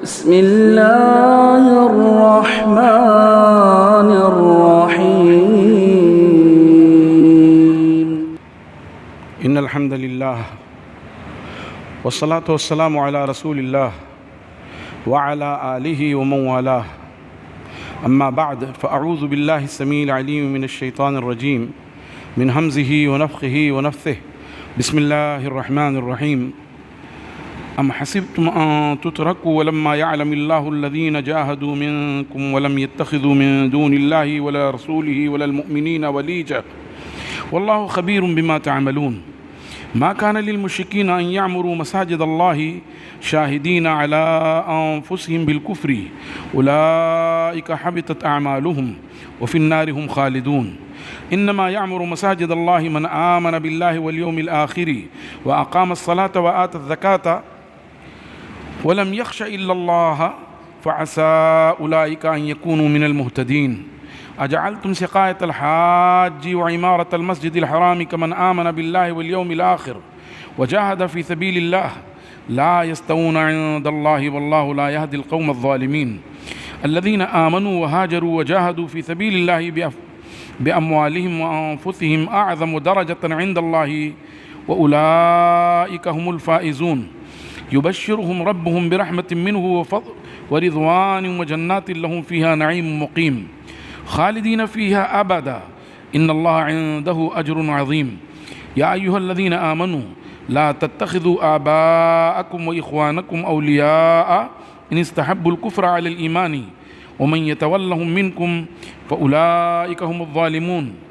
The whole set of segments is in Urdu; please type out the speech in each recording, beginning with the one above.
بسم الله الرحمن الرحيم. إن الحمد لله والصلاة والسلام على رسول الله وعلى آله ومن والاه. أما بعد فأعوذ بالله السميع العليم من الشيطان الرجيم من همزه ونفخه ونفثه. بسم الله الرحمن الرحيم. أم حسبتم أن تتركوا ولما يعلم الله الذين جاهدوا منكم ولم يتخذوا من دون الله ولا رسوله ولا المؤمنين وليجا والله خبير بما تعملون. ما كان للمشركين أن يعمروا مساجد الله شاهدين على أنفسهم بالكفر أولئك حبطت أعمالهم وفي النار هم خالدون. إنما يعمر مساجد الله من آمن بالله واليوم الآخر وأقام الصلاة وآتى الزكاة ولم يخش إلا الله فعسى أولئك أن يكونوا من المهتدين. أجعلتم سقاية الحاج وعمارة المسجد الحرام كمن آمن بالله واليوم الآخر وجاهد في سبيل الله لا يستوون عند الله والله لا يهدي القوم الظالمين. الذين آمنوا وهاجروا وجاهدوا في سبيل الله بأموالهم وأنفسهم أعظم درجة عند الله وأولئك هم الفائزون. يبشرهم ربهم برحمة منه وفضل ورضوان وجنات لهم فيها نعيم مقيم خالدين فيها أبدا إن الله عنده أجر عظيم. يا أيها الذين آمنوا لا تتخذوا آباءكم وإخوانكم أولياء إن استحبوا الكفر على الإيمان ومن يتولهم منكم فأولئك هم الظالمون.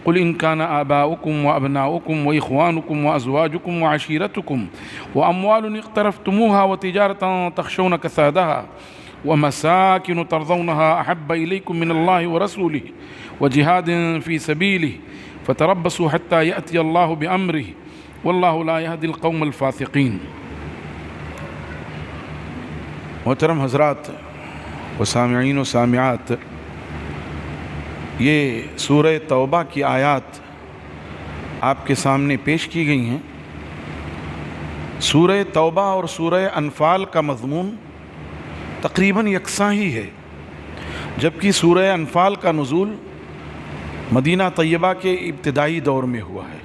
قل إن كان آباؤكم وأبناؤكم وإخوانكم وأزواجكم وعشيرتكم وأموال اقترفتموها وتجارة تخشون كسادها ومساكن ترضونها أحب إليكم من الله ورسوله وجهاد في سبيله فتربصوا حتى يأتي الله بأمره والله لا يهدي القوم الفاسقين. محترم حضرات و سامعین و سامعات، یہ سورہ توبہ کی آیات آپ کے سامنے پیش کی گئی ہیں. سورہ توبہ اور سورہ انفال کا مضمون تقریباً یکساں ہی ہے، جبکہ سورہ انفال کا نزول مدینہ طیبہ کے ابتدائی دور میں ہوا ہے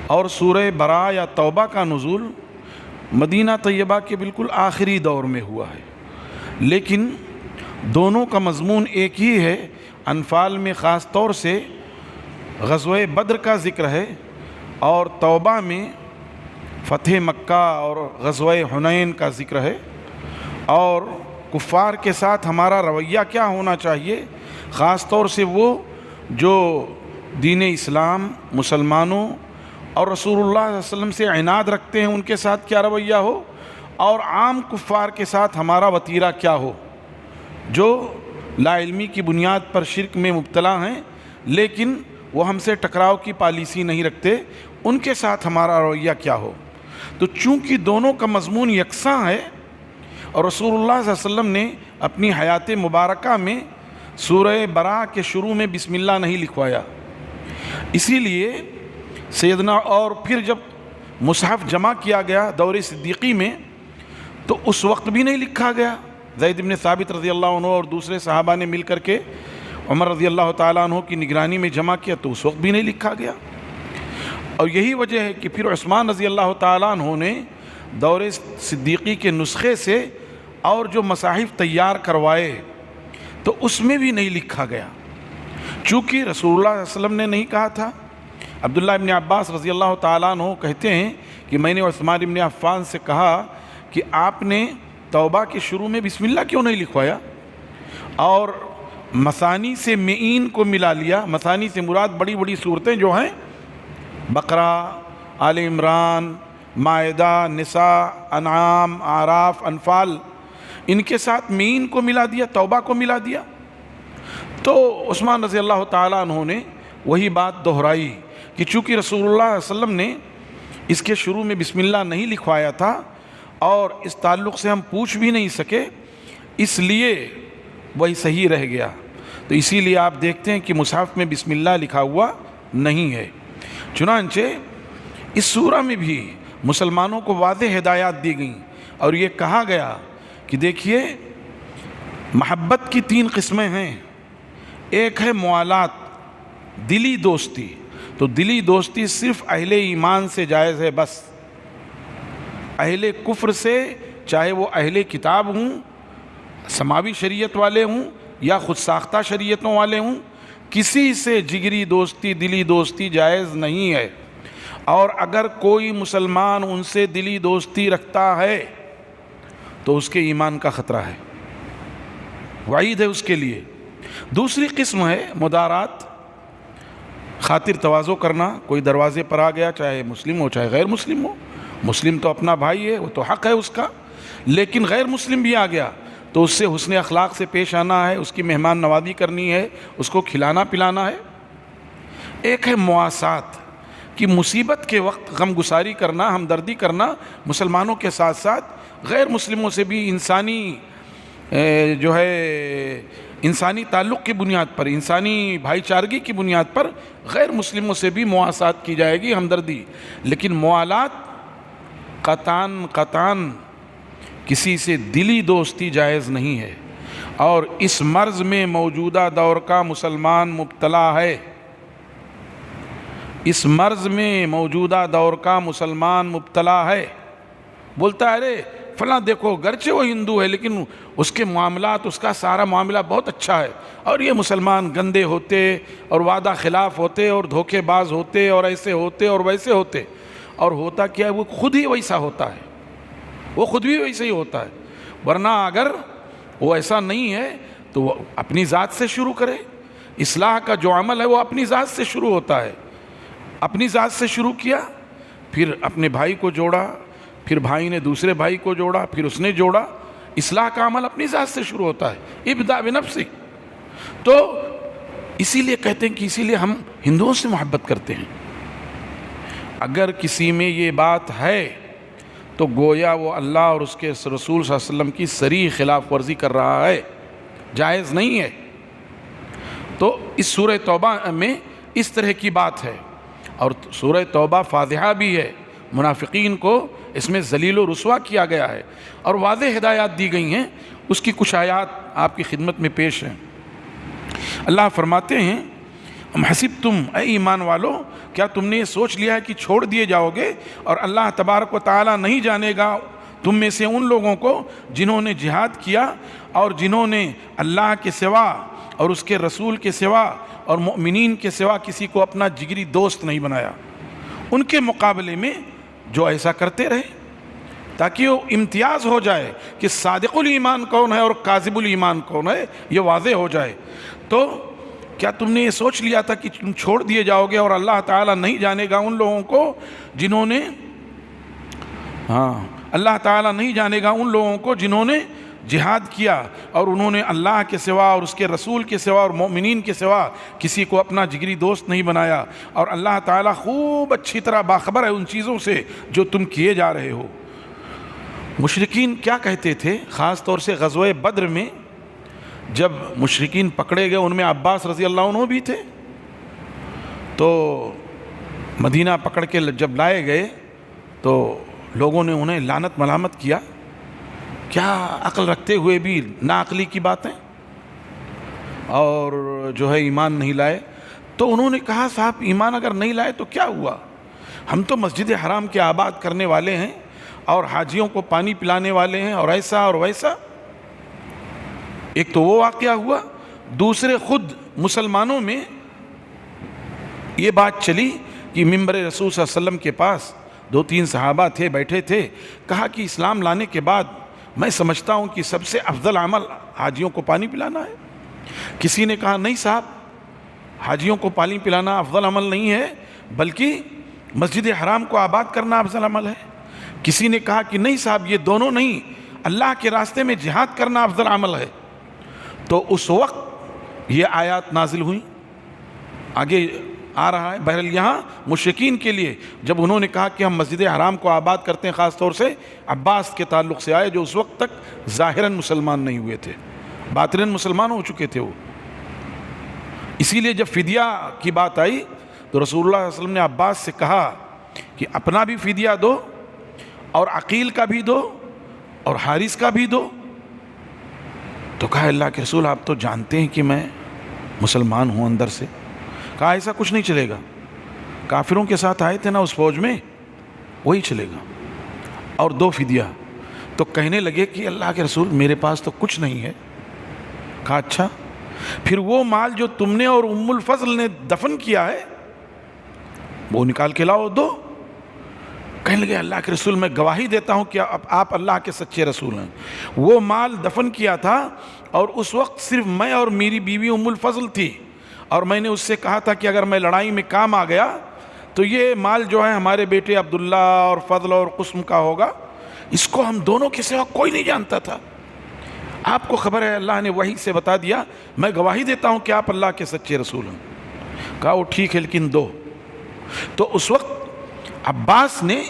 اور سورہ براء یا توبہ کا نزول مدینہ طیبہ کے بالکل آخری دور میں ہوا ہے. لیکن دونوں کا مضمون ایک ہی ہے. انفال میں خاص طور سے غزوہ بدر کا ذکر ہے اور توبہ میں فتح مکہ اور غزوہ حنین کا ذکر ہے اور کفار کے ساتھ ہمارا رویہ کیا ہونا چاہیے، خاص طور سے وہ جو دین اسلام، مسلمانوں اور رسول اللہ صلی اللہ علیہ وسلم سے عناد رکھتے ہیں ان کے ساتھ کیا رویہ ہو، اور عام کفار کے ساتھ ہمارا وتیرہ کیا ہو جو لا علمی کی بنیاد پر شرک میں مبتلا ہیں لیکن وہ ہم سے ٹکراؤ کی پالیسی نہیں رکھتے، ان کے ساتھ ہمارا رویہ کیا ہو. تو چونکہ دونوں کا مضمون یکساں ہے اور رسول اللہ صلی اللہ علیہ وسلم نے اپنی حیات مبارکہ میں سورہ براء کے شروع میں بسم اللہ نہیں لکھوایا، اسی لیے سیدنا اور پھر جب مصحف جمع کیا گیا دور صدیقی میں تو اس وقت بھی نہیں لکھا گیا. زید بن ثابت رضی اللہ عنہ اور دوسرے صحابہ نے مل کر کے عمر رضی اللہ تعالیٰ عنہ کی نگرانی میں جمع کیا تو اس وقت بھی نہیں لکھا گیا. اور یہی وجہ ہے کہ پھر عثمان رضی اللہ تعالیٰ عنہ نے دور صدیقی کے نسخے سے اور جو مصاحف تیار کروائے تو اس میں بھی نہیں لکھا گیا، چونکہ رسول اللہ صلی اللہ علیہ وسلم نے نہیں کہا تھا. عبداللہ ابن عباس رضی اللہ تعالیٰ عنہ کہتے ہیں کہ میں نے عثمان ابن عفان سے کہا کہ آپ نے توبہ کے شروع میں بسم اللہ کیوں نہیں لکھوایا اور مثانی سے معین کو ملا لیا. مثانی سے مراد بڑی بڑی صورتیں جو ہیں بقرہ، آل عمران، مائدہ، نساء، انعام، اعراف، انفال، ان کے ساتھ معین کو ملا دیا، توبہ کو ملا دیا. تو عثمان رضی اللہ تعالیٰ عنہ نے وہی بات دہرائی کہ چونکہ رسول اللہ صلی اللہ علیہ وسلم نے اس کے شروع میں بسم اللہ نہیں لکھوایا تھا اور اس تعلق سے ہم پوچھ بھی نہیں سکے، اس لیے وہی صحیح رہ گیا. تو اسی لیے آپ دیکھتے ہیں کہ مصحف میں بسم اللہ لکھا ہوا نہیں ہے. چنانچہ اس سورہ میں بھی مسلمانوں کو واضح ہدایات دی گئیں اور یہ کہا گیا کہ دیکھیے محبت کی 3 قسمیں ہیں. ایک ہے موالات، دلی دوستی. تو دلی دوستی صرف اہل ایمان سے جائز ہے بس. اہل کفر سے، چاہے وہ اہل کتاب ہوں، سماوی شریعت والے ہوں یا خود ساختہ شریعتوں والے ہوں، کسی سے جگری دوستی، دلی دوستی جائز نہیں ہے. اور اگر کوئی مسلمان ان سے دلی دوستی رکھتا ہے تو اس کے ایمان کا خطرہ ہے، وعید ہے اس کے لیے. دوسری قسم ہے مدارات، خاطر تواضع کرنا. کوئی دروازے پر آ گیا، چاہے مسلم ہو چاہے غیر مسلم ہو، مسلم تو اپنا بھائی ہے، وہ تو حق ہے اس کا، لیکن غیر مسلم بھی آ گیا تو اس سے حسن اخلاق سے پیش آنا ہے، اس کی مہمان نوازی کرنی ہے، اس کو کھلانا پلانا ہے. ایک ہے مواسات، کہ مصیبت کے وقت غم گساری کرنا، ہمدردی کرنا، مسلمانوں کے ساتھ ساتھ غیر مسلموں سے بھی انسانی انسانی تعلق کی بنیاد پر، انسانی بھائی چارگی کی بنیاد پر غیر مسلموں سے بھی مواسات کی جائے گی، ہمدردی. لیکن موالات قطعاً کسی سے دلی دوستی جائز نہیں ہے. اور اس مرض میں موجودہ دور کا مسلمان مبتلا ہے. اس مرض میں موجودہ دور کا مسلمان مبتلا ہے. بولتا ہے ارے فلاں دیکھو، گرچہ وہ ہندو ہے لیکن اس کے معاملات، اس کا سارا معاملہ بہت اچھا ہے، اور یہ مسلمان گندے ہوتے اور وعدہ خلاف ہوتے اور دھوکے باز ہوتے اور ایسے ہوتے اور ویسے ہوتے. اور ہوتا کیا ہے، وہ خود ہی ویسا ہوتا ہے، وہ خود بھی ویسے ہی ہوتا ہے. ورنہ اگر وہ ایسا نہیں ہے تو وہ اپنی ذات سے شروع کرے. اصلاح کا جو عمل ہے وہ اپنی ذات سے شروع ہوتا ہے. اپنی ذات سے شروع کیا، پھر اپنے بھائی کو جوڑا، پھر بھائی نے دوسرے بھائی کو جوڑا، پھر اس نے جوڑا. اصلاح کا عمل اپنی ذات سے شروع ہوتا ہے. ابدا بنفسک. تو اسی لیے کہتے ہیں کہ اسی لیے ہم ہندوؤں سے محبت کرتے ہیں. اگر کسی میں یہ بات ہے تو گویا وہ اللہ اور اس کے رسول صلی اللہ علیہ وسلم کی صریح خلاف ورزی کر رہا ہے، جائز نہیں ہے. تو اس سورہ توبہ میں اس طرح کی بات ہے. اور سورہ توبہ فاضحہ بھی ہے، منافقین کو اس میں ذلیل و رسوا کیا گیا ہے اور واضح ہدایات دی گئی ہیں. اس کی کچھ آیات آپ کی خدمت میں پیش ہیں. اللہ فرماتے ہیں ام حسبتم، اے ایمان والو، کیا تم نے یہ سوچ لیا ہے کہ چھوڑ دیے جاؤ گے اور اللہ تبارک و تعالی نہیں جانے گا تم میں سے ان لوگوں کو جنہوں نے جہاد کیا اور جنہوں نے اللہ کے سوا اور اس کے رسول کے سوا اور مؤمنین کے سوا کسی کو اپنا جگری دوست نہیں بنایا. ان کے مقابلے میں جو ایسا کرتے رہے تاکہ وہ امتیاز ہو جائے کہ صادق الایمان کون ہے اور کاذب الایمان کون ہے، یہ واضح ہو جائے. تو کیا تم نے یہ سوچ لیا تھا کہ تم چھوڑ دیے جاؤ گے اور اللہ تعالیٰ نہیں جانے گا ان لوگوں کو جنہوں نے اللہ تعالیٰ نہیں جانے گا ان لوگوں کو جنہوں نے جہاد کیا اور انہوں نے اللہ کے سوا اور اس کے رسول کے سوا اور مومنین کے سوا کسی کو اپنا جگری دوست نہیں بنایا. اور اللہ تعالیٰ خوب اچھی طرح باخبر ہے ان چیزوں سے جو تم کیے جا رہے ہو. مشرکین کیا کہتے تھے؟ خاص طور سے غزوہ بدر میں جب مشرکین پکڑے گئے، ان میں عباس رضی اللہ عنہ بھی تھے، تو مدینہ پکڑ کے جب لائے گئے تو لوگوں نے انہیں لعنت ملامت کیا. کیا عقل رکھتے ہوئے بھی ناعقلی کی باتیں، اور جو ہے ایمان نہیں لائے. تو انہوں نے کہا صاحب ایمان اگر نہیں لائے تو کیا ہوا، ہم تو مسجد حرام کے آباد کرنے والے ہیں اور حاجیوں کو پانی پلانے والے ہیں اور ایسا اور ویسا. ایک تو وہ واقعہ ہوا. دوسرے خود مسلمانوں میں یہ بات چلی کہ ممبر رسول صلی اللہ علیہ وسلم کے پاس 2-3 صحابہ تھے، بیٹھے تھے، کہا کہ اسلام لانے کے بعد میں سمجھتا ہوں کہ سب سے افضل عمل حاجیوں کو پانی پلانا ہے. کسی نے کہا نہیں صاحب، حاجیوں کو پانی پلانا افضل عمل نہیں ہے بلکہ مسجد حرام کو آباد کرنا افضل عمل ہے. کسی نے کہا کہ نہیں صاحب، یہ دونوں نہیں، اللہ کے راستے میں جہاد کرنا افضل عمل ہے. تو اس وقت یہ آیات نازل ہوئیں. آگے آ رہا ہے. بہرحال یہاں مشرکین کے لیے جب انہوں نے کہا کہ ہم مسجد حرام کو آباد کرتے ہیں، خاص طور سے عباس کے تعلق سے آئے جو اس وقت تک ظاہراً مسلمان نہیں ہوئے تھے، باطناً مسلمان ہو چکے تھے وہ. اسی لیے جب فدیہ کی بات آئی تو رسول اللہ صلی اللہ علیہ وسلم نے عباس سے کہا کہ اپنا بھی فدیہ دو اور عقیل کا بھی دو اور حارث کا بھی دو. تو کہا اللہ کے رسول آپ تو جانتے ہیں کہ میں مسلمان ہوں اندر سے. کہا ایسا کچھ نہیں چلے گا, کافروں کے ساتھ آئے تھے نا اس فوج میں, وہی چلے گا, اور 2 فدیہ. تو کہنے لگے کہ اللہ کے رسول میرے پاس تو کچھ نہیں ہے. کہا اچھا, پھر وہ مال جو تم نے اور ام الفضل نے دفن کیا ہے وہ نکال کے لاؤ دو. کہنے لگے اللہ کے رسول میں گواہی دیتا ہوں کہ آپ اللہ کے سچے رسول ہیں. وہ مال دفن کیا تھا اور اس وقت صرف میں اور میری بیوی ام الفضل تھی, اور میں نے اس سے کہا تھا کہ اگر میں لڑائی میں کام آ گیا تو یہ مال جو ہے ہمارے بیٹے عبداللہ اور فضل اور قسم کا ہوگا, اس کو ہم دونوں کے سوا کوئی نہیں جانتا تھا. آپ کو خبر ہے اللہ نے وحی سے بتا دیا, میں گواہی دیتا ہوں کہ آپ اللہ کے سچے رسول ہیں. کہا وہ ٹھیک ہے لیکن دو. تو اس وقت عباس نے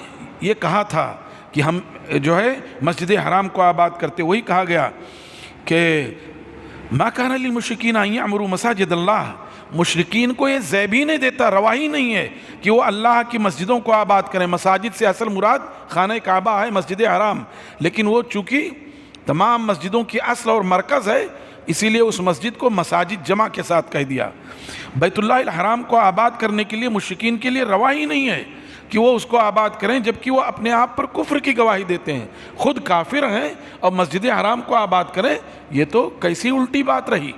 یہ کہا تھا کہ ہم جو ہے مسجد حرام کو آباد کرتے. وہی کہا گیا کہ ما کان للمشرکین ان یعمروا مساجد اللہ, مشرکین کو یہ زیب ہی نہیں دیتا, روا ہی نہیں ہے کہ وہ اللہ کی مسجدوں کو آباد کریں. مساجد سے اصل مراد خانہ کعبہ ہے, مسجد حرام, لیکن وہ چونکہ تمام مسجدوں کی اصل اور مرکز ہے اسی لیے اس مسجد کو مساجد جمع کے ساتھ کہہ دیا. بیت اللہ الحرام کو آباد کرنے کے لیے مشرکین کے لیے روا ہی نہیں ہے کہ وہ اس کو آباد کریں, جبکہ وہ اپنے آپ پر کفر کی گواہی دیتے ہیں, خود کافر ہیں اور مسجد حرام کو آباد کریں. یہ تو کیسی الٹی بات رہی.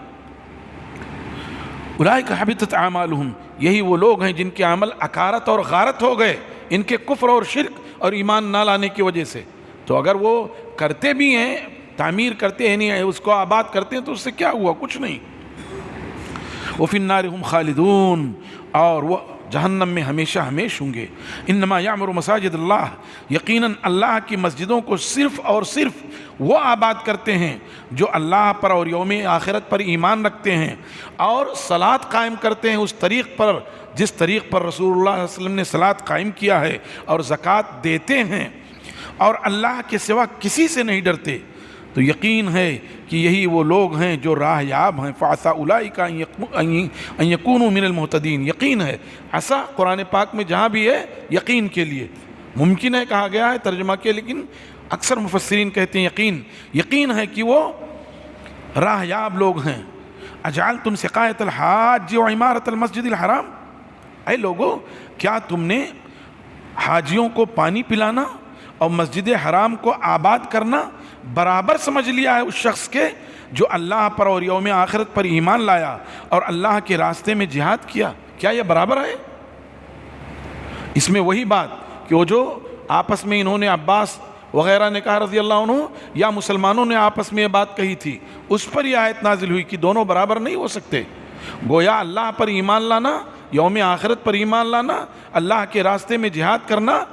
اولئک حبطت اعمالہم, یہی وہ لوگ ہیں جن کے عمل اکارت اور غارت ہو گئے ان کے کفر اور شرک اور ایمان نہ لانے کی وجہ سے. تو اگر وہ کرتے بھی ہیں, تعمیر کرتے ہیں, نہیں اس کو آباد کرتے ہیں, تو اس سے کیا ہوا؟ کچھ نہیں. وفی النار ہم خالدون, اور وہ جہنم میں ہمیشہ ہمیش ہوں گے. انما یعمر مساجد اللہ, یقیناً اللہ کی مسجدوں کو صرف اور صرف وہ آباد کرتے ہیں جو اللہ پر اور یوم آخرت پر ایمان رکھتے ہیں اور صلاۃ قائم کرتے ہیں اس طریق پر جس طریق پر رسول اللہ صلی اللہ علیہ وسلم نے صلاۃ قائم کیا ہے, اور زکوٰۃ دیتے ہیں اور اللہ کے سوا کسی سے نہیں ڈرتے. تو یقین ہے کہ یہی وہ لوگ ہیں جو راہ یاب ہیں. فعسیٰ اولئک ان یکونوا من المہتدین, یقین ہے. عسیٰ قرآن پاک میں جہاں بھی ہے یقین کے لیے, ممکن ہے کہا گیا ہے ترجمہ کے, لیکن اکثر مفسرین کہتے ہیں یقین. یقین ہے کہ وہ راہ یاب لوگ ہیں. اجعلتم سقایۃ الحاج وعمارۃ المسجد الحرام, اے لوگو کیا تم نے حاجیوں کو پانی پلانا اور مسجد حرام کو آباد کرنا برابر سمجھ لیا ہے اس شخص کے جو اللہ پر اور یوم آخرت پر ایمان لایا اور اللہ کے راستے میں جہاد کیا؟ کیا یہ برابر ہے؟ اس میں وہی بات کہ وہ جو آپس میں انہوں نے عباس وغیرہ نے کہا رضی اللہ عنہ, یا مسلمانوں نے آپس میں یہ بات کہی تھی, اس پر یہ آیت نازل ہوئی کہ دونوں برابر نہیں ہو سکتے. گویا اللہ پر ایمان لانا, یوم آخرت پر ایمان لانا, اللہ کے راستے میں جہاد کرنا,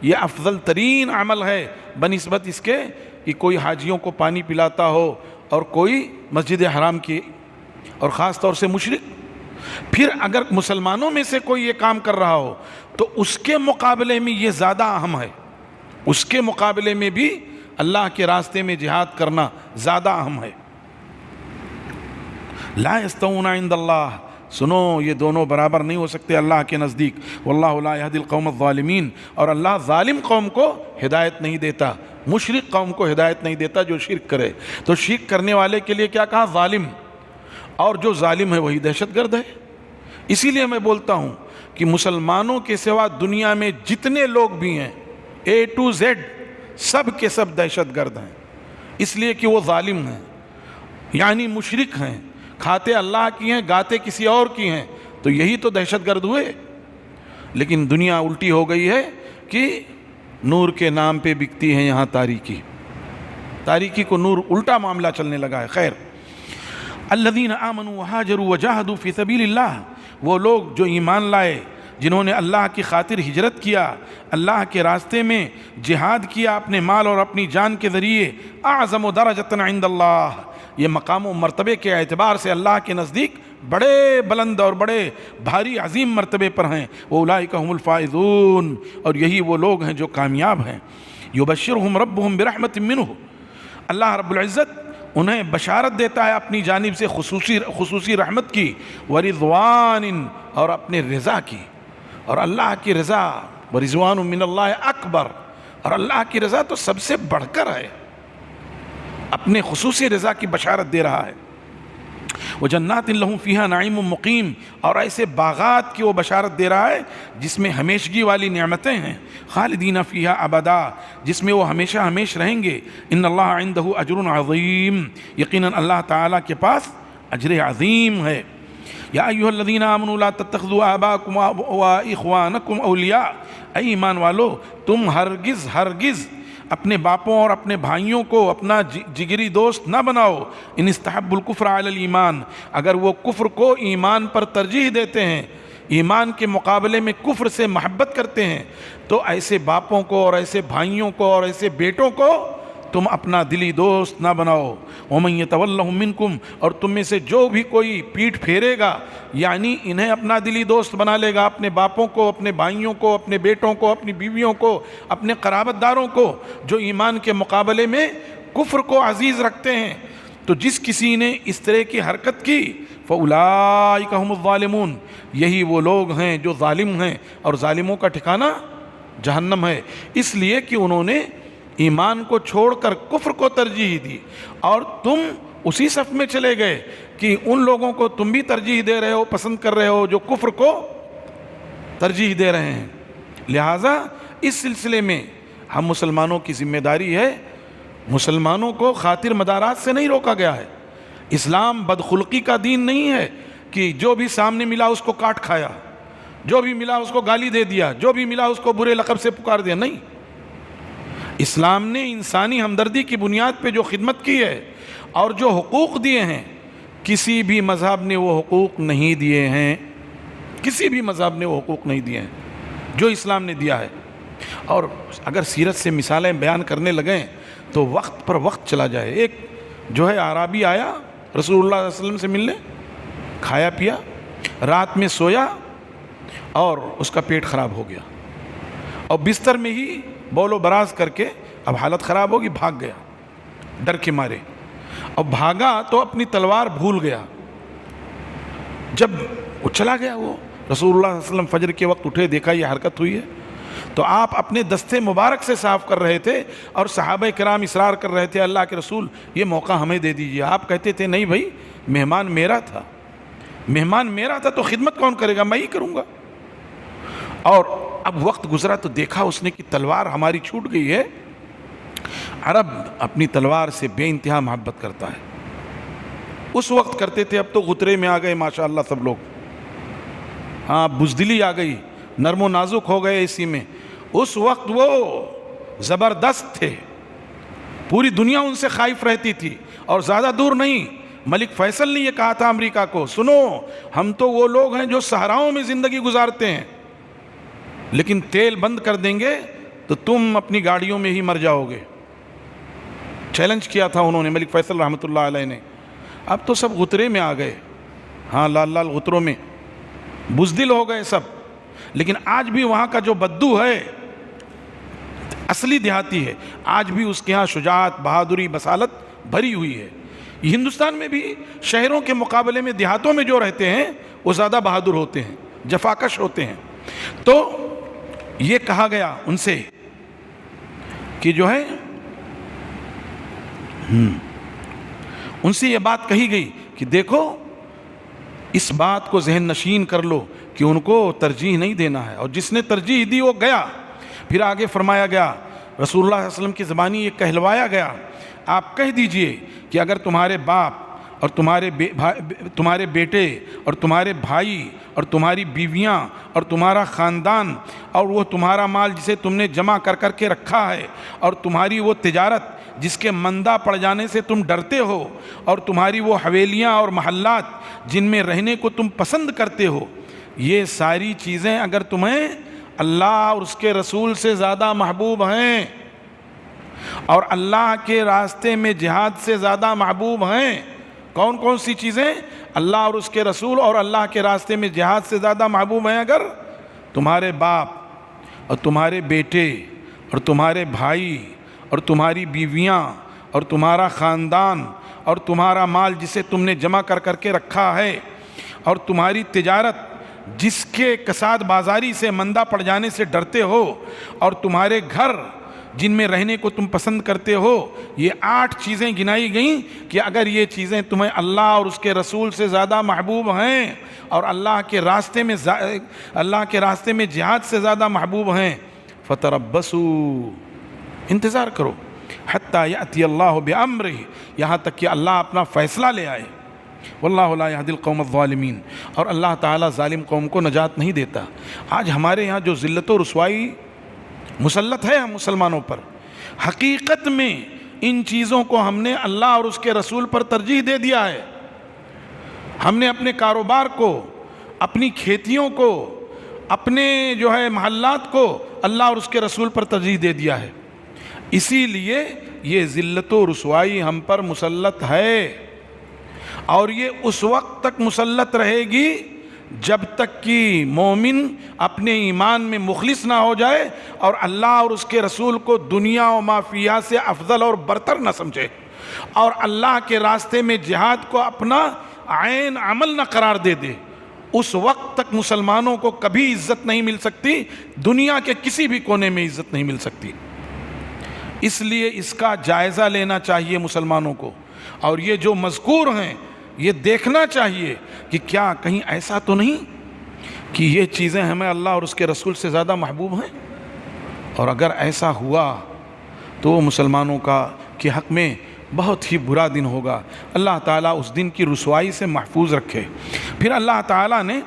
یہ افضل ترین عمل ہے بنسبت اس کے کہ کوئی حاجیوں کو پانی پلاتا ہو اور کوئی مسجد حرام کی, اور خاص طور سے مشرک. پھر اگر مسلمانوں میں سے کوئی یہ کام کر رہا ہو تو اس کے مقابلے میں یہ زیادہ اہم ہے, اس کے مقابلے میں بھی اللہ کے راستے میں جہاد کرنا زیادہ اہم ہے. لا یستوون عند اللہ, سنو یہ دونوں برابر نہیں ہو سکتے اللہ کے نزدیک. واللہ لا یہدی القوم الظالمین, اور اللہ ظالم قوم کو ہدایت نہیں دیتا, مشرک قوم کو ہدایت نہیں دیتا جو شرک کرے. تو شرک کرنے والے کے لیے کیا کہا؟ ظالم, اور جو ظالم ہے وہی دہشت گرد ہے. اسی لیے میں بولتا ہوں کہ مسلمانوں کے سوا دنیا میں جتنے لوگ بھی ہیں A to Z سب کے سب دہشت گرد ہیں, اس لیے کہ وہ ظالم ہیں, یعنی مشرک ہیں, کھاتے اللہ کی ہیں گاتے کسی اور کی ہیں, تو یہی تو دہشت گرد ہوئے. لیکن دنیا الٹی ہو گئی ہے کہ نور کے نام پہ بکتی ہے یہاں تاریکی, تاریکی کو نور الٹا معاملہ چلنے لگا ہے. خیر, الذین آمنوا وہاجروا وجاہدوا فی سبیل اللہ, وہ لوگ جو ایمان لائے, جنہوں نے اللہ کی خاطر ہجرت کیا, اللہ کے راستے میں جہاد کیا اپنے مال اور اپنی جان کے ذریعے. اعظم درجۃ عند اللہ, یہ مقام و مرتبے کے اعتبار سے اللہ کے نزدیک بڑے بلند اور بڑے بھاری عظیم مرتبے پر ہیں. اولئک هم الفائزون, اور یہی وہ لوگ ہیں جو کامیاب ہیں. یبشرہم ربہم برحمت منہ, اللہ رب العزت انہیں بشارت دیتا ہے اپنی جانب سے خصوصی رحمت کی. ورضوان, اور اپنے رضا کی, اور اللہ کی رضا. ورضوان من اللہ اکبر, اور اللہ کی رضا تو سب سے بڑھ کر ہے. اپنے خصوصی رضا کی بشارت دے رہا ہے۔ وجنات لہم فیہا نعیم مقیم، اور ایسے باغات کی وہ بشارت دے رہا ہے جس میں ہمیشگی والی نعمتیں ہیں، خالدین فیہا ابدا، جس میں وہ ہمیشہ ہمیش رہیں گے۔ ان اللہ عندہ اجر عظیم، یقیناً اللہ تعالیٰ کے پاس اجر عظیم ہے۔ یا ایھا الذین آمنوا لا تتخذوا آباءکم واخوانکم اولیاء، اے ایمان والو تم ہرگز اپنے باپوں اور اپنے بھائیوں کو اپنا جگری دوست نہ بناؤ، ان استحب الکفر علی الایمان، اگر وہ کفر کو ایمان پر ترجیح دیتے ہیں، ایمان کے مقابلے میں کفر سے محبت کرتے ہیں، تو ایسے باپوں کو اور ایسے بھائیوں کو اور ایسے بیٹوں کو تم اپنا دلی دوست نہ بناؤ۔ ومن یتولہم منکم، اور تم میں سے جو بھی کوئی پیٹھ پھیرے گا، یعنی انہیں اپنا دلی دوست بنا لے گا، اپنے باپوں کو، اپنے بھائیوں کو، اپنے بیٹوں کو، اپنی بیویوں کو، اپنے قرابت داروں کو، جو ایمان کے مقابلے میں کفر کو عزیز رکھتے ہیں، تو جس کسی نے اس طرح کی حرکت کی فَأُولَٰئِكَ هُمُ الظَّالِمُونَ، یہی وہ لوگ ہیں جو ظالم ہیں، اور ظالموں کا ٹھکانہ جہنم ہے، اس لیے کہ انہوں نے ایمان کو چھوڑ کر کفر کو ترجیح دی، اور تم اسی صف میں چلے گئے کہ ان لوگوں کو تم بھی ترجیح دے رہے ہو، پسند کر رہے ہو جو کفر کو ترجیح دے رہے ہیں۔ لہٰذا اس سلسلے میں ہم مسلمانوں کی ذمہ داری ہے، مسلمانوں کو خاطر مدارات سے نہیں روکا گیا ہے۔ اسلام بدخلقی کا دین نہیں ہے کہ جو بھی سامنے ملا اس کو کاٹ کھایا، جو بھی ملا اس کو گالی دے دیا، جو بھی ملا اس کو برے لقب سے پکار دیا، نہیں۔ اسلام نے انسانی ہمدردی کی بنیاد پہ جو خدمت کی ہے اور جو حقوق دیے ہیں، کسی بھی مذہب نے وہ حقوق نہیں دیے ہیں، کسی بھی مذہب نے وہ حقوق نہیں دیے ہیں جو اسلام نے دیا ہے۔ اور اگر سیرت سے مثالیں بیان کرنے لگیں تو وقت پر وقت چلا جائے۔ ایک جو ہے اعرابی آیا رسول اللہ صلی اللہ علیہ وسلم سے ملنے، کھایا پیا، رات میں سویا اور اس کا پیٹ خراب ہو گیا، اور بستر میں ہی بول و براز کر کے اب حالت خراب ہوگی، بھاگ گیا ڈر کے مارے، اور بھاگا تو اپنی تلوار بھول گیا۔ جب وہ چلا گیا، وہ رسول اللہ صلی اللہ علیہ وسلم فجر کے وقت اٹھے، دیکھا یہ حرکت ہوئی ہے، تو آپ اپنے دستے مبارک سے صاف کر رہے تھے، اور صحابہ کرام اصرار کر رہے تھے اللہ کے رسول یہ موقع ہمیں دے دیجیے۔ آپ کہتے تھے نہیں بھائی، مہمان میرا تھا، مہمان میرا تھا تو خدمت کون کرے گا، میں ہی کروں گا۔ اور اب وقت گزرا تو دیکھا اس نے کہ تلوار ہماری چھوٹ گئی ہے۔ عرب اپنی تلوار سے بے انتہا محبت کرتا ہے، اس وقت کرتے تھے، اب تو غترے میں آ گئے ماشاءاللہ سب لوگ، ہاں بزدلی آ گئی، نرم و نازک ہو گئے اسی میں۔ اس وقت وہ زبردست تھے، پوری دنیا ان سے خائف رہتی تھی، اور زیادہ دور نہیں، ملک فیصل نے یہ کہا تھا امریکہ کو، سنو ہم تو وہ لوگ ہیں جو صحراؤں میں زندگی گزارتے ہیں، لیکن تیل بند کر دیں گے تو تم اپنی گاڑیوں میں ہی مر جاؤ گے۔ چیلنج کیا تھا انہوں نے، ملک فیصل رحمۃ اللہ علیہ نے۔ اب تو سب غترے میں آ گئے، ہاں لال لال غتروں میں بزدل ہو گئے سب، لیکن آج بھی وہاں کا جو بدو ہے اصلی دیہاتی ہے، آج بھی اس کے ہاں شجاعت، بہادری، بسالت بھری ہوئی ہے۔ ہندوستان میں بھی شہروں کے مقابلے میں دیہاتوں میں جو رہتے ہیں وہ زیادہ بہادر ہوتے ہیں، جفاکش ہوتے ہیں۔ تو یہ کہا گیا ان سے کہ جو ہے ان سے یہ بات کہی گئی کہ دیکھو اس بات کو ذہن نشین کر لو کہ ان کو ترجیح نہیں دینا ہے، اور جس نے ترجیح دی وہ گیا۔ پھر آگے فرمایا گیا، رسول اللہ صلی اللہ علیہ وسلم کی زبانی یہ کہلوایا گیا، آپ کہہ دیجئے کہ اگر تمہارے باپ اور تمہارے بیٹے اور تمہارے بھائی اور تمہاری بیویاں اور تمہارا خاندان اور وہ تمہارا مال جسے تم نے جمع کر کر کے رکھا ہے، اور تمہاری وہ تجارت جس کے مندہ پڑ جانے سے تم ڈرتے ہو، اور تمہاری وہ حویلیاں اور محلات جن میں رہنے کو تم پسند کرتے ہو، یہ ساری چیزیں اگر تمہیں اللہ اور اس کے رسول سے زیادہ محبوب ہیں، اور اللہ کے راستے میں جہاد سے زیادہ محبوب ہیں، کون کون سی چیزیں؟ اللہ اور اس کے رسول اور اللہ کے راستے میں جہاد سے زیادہ محبوب ہیں، اگر تمہارے باپ اور تمہارے بیٹے اور تمہارے بھائی اور تمہاری بیویاں اور تمہارا خاندان اور تمہارا مال جسے تم نے جمع کر کر کے رکھا ہے، اور تمہاری تجارت جس کے کساد بازاری سے مندہ پڑ جانے سے ڈرتے ہو، اور تمہارے گھر جن میں رہنے کو تم پسند کرتے ہو، یہ 8 چیزیں گنائی گئیں کہ اگر یہ چیزیں تمہیں اللہ اور اس کے رسول سے زیادہ محبوب ہیں اور اللہ کے راستے میں جہاد سے زیادہ محبوب ہیں، فتربصوا، انتظار کرو، حتی یأتی اللہ بامرہ، یہاں تک کہ اللہ اپنا فیصلہ لے آئے۔ واللہ لا یہدی القوم الظالمین، اور اللہ تعالیٰ ظالم قوم کو نجات نہیں دیتا۔ آج ہمارے یہاں جو ذلت و رسوائی مسلط ہے ہم مسلمانوں پر، حقیقت میں ان چیزوں کو ہم نے اللہ اور اس کے رسول پر ترجیح دے دیا ہے۔ ہم نے اپنے کاروبار کو، اپنی کھیتیوں کو، اپنے محلات کو اللہ اور اس کے رسول پر ترجیح دے دیا ہے۔ اسی لیے یہ ذلت و رسوائی ہم پر مسلط ہے، اور یہ اس وقت تک مسلط رہے گی جب تک کہ مومن اپنے ایمان میں مخلص نہ ہو جائے اور اللہ اور اس کے رسول کو دنیا و ما فیہا سے افضل اور برتر نہ سمجھے، اور اللہ کے راستے میں جہاد کو اپنا عین عمل نہ قرار دے دے۔ اس وقت تک مسلمانوں کو کبھی عزت نہیں مل سکتی، دنیا کے کسی بھی کونے میں عزت نہیں مل سکتی۔ اس لیے اس کا جائزہ لینا چاہیے مسلمانوں کو، اور یہ جو مذکور ہیں یہ دیکھنا چاہیے کہ کیا کہیں ایسا تو نہیں کہ یہ چیزیں ہمیں اللہ اور اس کے رسول سے زیادہ محبوب ہیں، اور اگر ایسا ہوا تو وہ مسلمانوں کے حق میں بہت ہی برا دن ہوگا۔ اللہ تعالیٰ اس دن کی رسوائی سے محفوظ رکھے۔ پھر اللہ تعالیٰ نے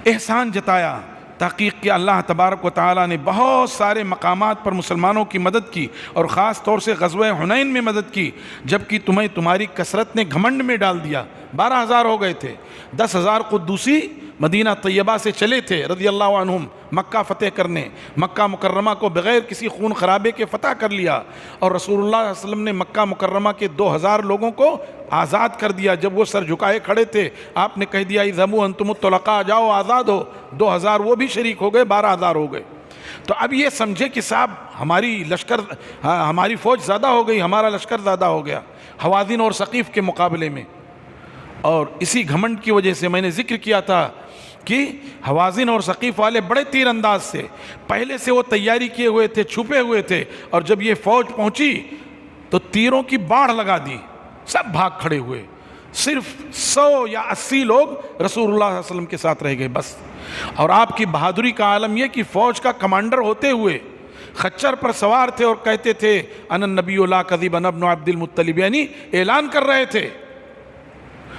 احسان جتایا، تحقیق کہ اللہ تبارک و تعالیٰ نے بہت سارے مقامات پر مسلمانوں کی مدد کی، اور خاص طور سے غزوہ حنین میں مدد کی، جبکہ تمہیں تمہاری کثرت نے گھمنڈ میں ڈال دیا۔ 12,000 ہو گئے تھے، 10,000 قدوسی مدینہ طیبہ سے چلے تھے رضی اللہ عنہم مکہ فتح کرنے، مکہ مکرمہ کو بغیر کسی خون خرابے کے فتح کر لیا، اور رسول اللہ صلی اللہ علیہ وسلم نے مکہ مکرمہ کے 2,000 لوگوں کو آزاد کر دیا۔ جب وہ سر جھکائے کھڑے تھے آپ نے کہہ دیا اذهبوا انتم الطلقاء، جاؤ آزاد ہو۔ 2,000 وہ بھی شریک ہو گئے، 12,000 ہو گئے۔ تو اب یہ سمجھے کہ صاحب ہماری فوج زیادہ ہو گئی، ہمارا لشکر زیادہ ہو گیا حوازن اور ثقیف کے مقابلے میں، اور اسی گھمنڈ کی وجہ سے میں نے ذکر کیا تھا کہ حوازن اور ثقیف والے بڑے تیر انداز سے پہلے سے وہ تیاری کیے ہوئے تھے، چھپے ہوئے تھے، اور جب یہ فوج پہنچی تو تیروں کی باڑھ لگا دی، سب بھاگ کھڑے ہوئے، صرف 100 یا 80 لوگ رسول اللہ صلی اللہ علیہ وسلم کے ساتھ رہ گئے بس۔ اور آپ کی بہادری کا عالم یہ کہ فوج کا کمانڈر ہوتے ہوئے خچر پر سوار تھے اور کہتے تھے انا النبی لا کذب انا ابن عبد المطلب، یعنی اعلان کر رہے تھے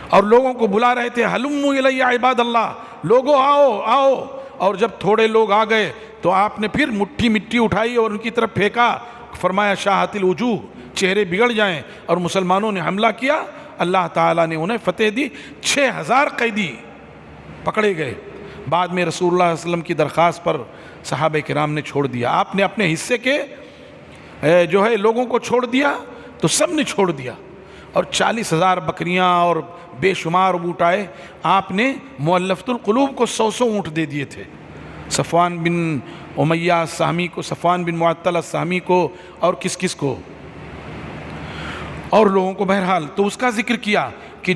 اور لوگوں کو بلا رہے تھے ہلموا الی عباد اللہ، لوگوں آؤ آؤ۔ اور جب تھوڑے لوگ آ گئے تو آپ نے پھر مٹھی مٹی اٹھائی اور ان کی طرف پھینکا، فرمایا شاہت الوجوہ، چہرے بگڑ جائیں، اور مسلمانوں نے حملہ کیا، اللہ تعالیٰ نے انہیں فتح دی۔ 6,000 قیدی پکڑے گئے۔ بعد میں رسول اللہ صلی اللہ علیہ وسلم کی درخواست پر صحابہ کرام نے چھوڑ دیا، آپ نے اپنے حصے کے لوگوں کو چھوڑ دیا تو سب نے چھوڑ دیا، اور 40,000 بکریاں اور بے شمار اونٹ آئے۔ آپ نے مؤلفۃ القلوب کو 100 اونٹ دے دیے تھے، صفوان بن امیہ السہمی کو، صفوان بن معطل السہمی کو، اور کس کو، اور لوگوں کو۔ بہرحال تو اس کا ذکر کیا کہ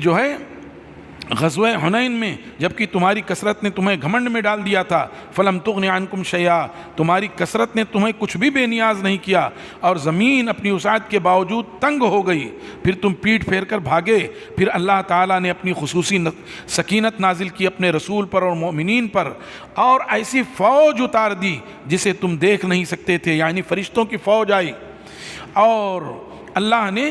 غزوہ حنین میں جبکہ تمہاری کثرت نے تمہیں گھمنڈ میں ڈال دیا تھا، فلم تغن عنکم شیئا، تمہاری کثرت نے تمہیں کچھ بھی بے نیاز نہیں کیا، اور زمین اپنی وسعت کے باوجود تنگ ہو گئی، پھر تم پیٹ پھیر کر بھاگے۔ پھر اللہ تعالیٰ نے اپنی خصوصی سکینت نازل کی اپنے رسول پر اور مومنین پر، اور ایسی فوج اتار دی جسے تم دیکھ نہیں سکتے تھے، یعنی فرشتوں کی فوج آئی، اور اللہ نے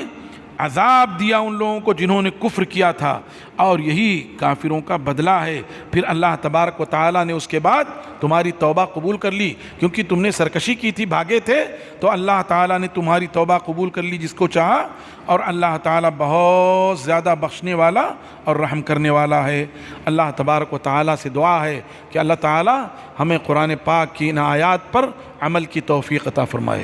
عذاب دیا ان لوگوں کو جنہوں نے کفر کیا تھا، اور یہی کافروں کا بدلہ ہے۔ پھر اللہ تبارک و تعالیٰ نے اس کے بعد تمہاری توبہ قبول کر لی، کیونکہ تم نے سرکشی کی تھی، بھاگے تھے، تو اللہ تعالیٰ نے تمہاری توبہ قبول کر لی جس کو چاہا، اور اللہ تعالیٰ بہت زیادہ بخشنے والا اور رحم کرنے والا ہے۔ اللہ تبارک و تعالیٰ سے دعا ہے کہ اللہ تعالیٰ ہمیں قرآن پاک کی ان آیات پر عمل کی توفیق عطا فرمائے،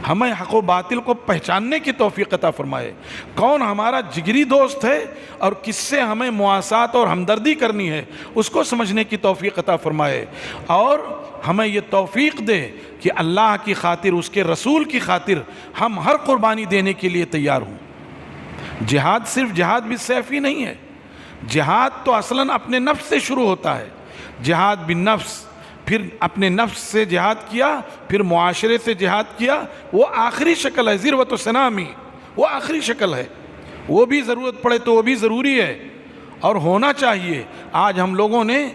ہمیں حق و باطل کو پہچاننے کی توفیق عطا فرمائے، کون ہمارا جگری دوست ہے اور کس سے ہمیں مواسات اور ہمدردی کرنی ہے اس کو سمجھنے کی توفیق عطا فرمائے، اور ہمیں یہ توفیق دے کہ اللہ کی خاطر، اس کے رسول کی خاطر ہم ہر قربانی دینے کے لیے تیار ہوں۔ جہاد صرف جہاد بالسیف ہی نہیں ہے، جہاد تو اصلاً اپنے نفس سے شروع ہوتا ہے، جہاد بالنفس، پھر اپنے نفس سے جہاد کیا، پھر معاشرے سے جہاد کیا، وہ آخری شکل ہے، ذروۃ السنامی، وہ آخری شکل ہے، وہ بھی ضرورت پڑے تو وہ بھی ضروری ہے اور ہونا چاہیے۔ آج ہم لوگوں نے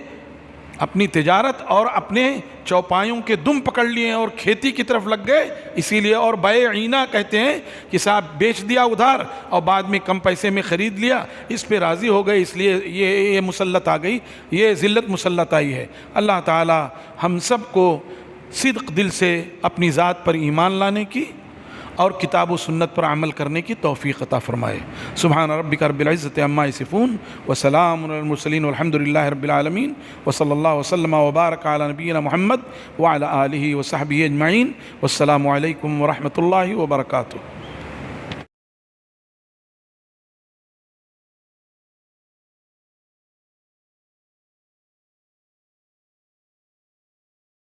اپنی تجارت اور اپنے چوپایوں کے دم پکڑ لیے اور کھیتی کی طرف لگ گئے، اسی لیے اور بیع عینہ کہتے ہیں کہ صاحب بیچ دیا ادھار اور بعد میں کم پیسے میں خرید لیا، اس پہ راضی ہو گئے، اس لیے یہ مسلط آ گئی، یہ ذلت مسلط آئی ہے۔ اللہ تعالی ہم سب کو صدق دل سے اپنی ذات پر ایمان لانے کی اور کتاب و سنت پر عمل کرنے کی توفیق عطا فرمائے۔ سبحان ربک رب العزت عما یصفون وسلام علی المرسلین والحمد للہ رب العالمین وصلی اللہ وسلم وبارک علی نبینا محمد وعلی آلہ وصحبہ اجمعین، والسلام علیکم ورحمۃ اللہ وبرکاتہ۔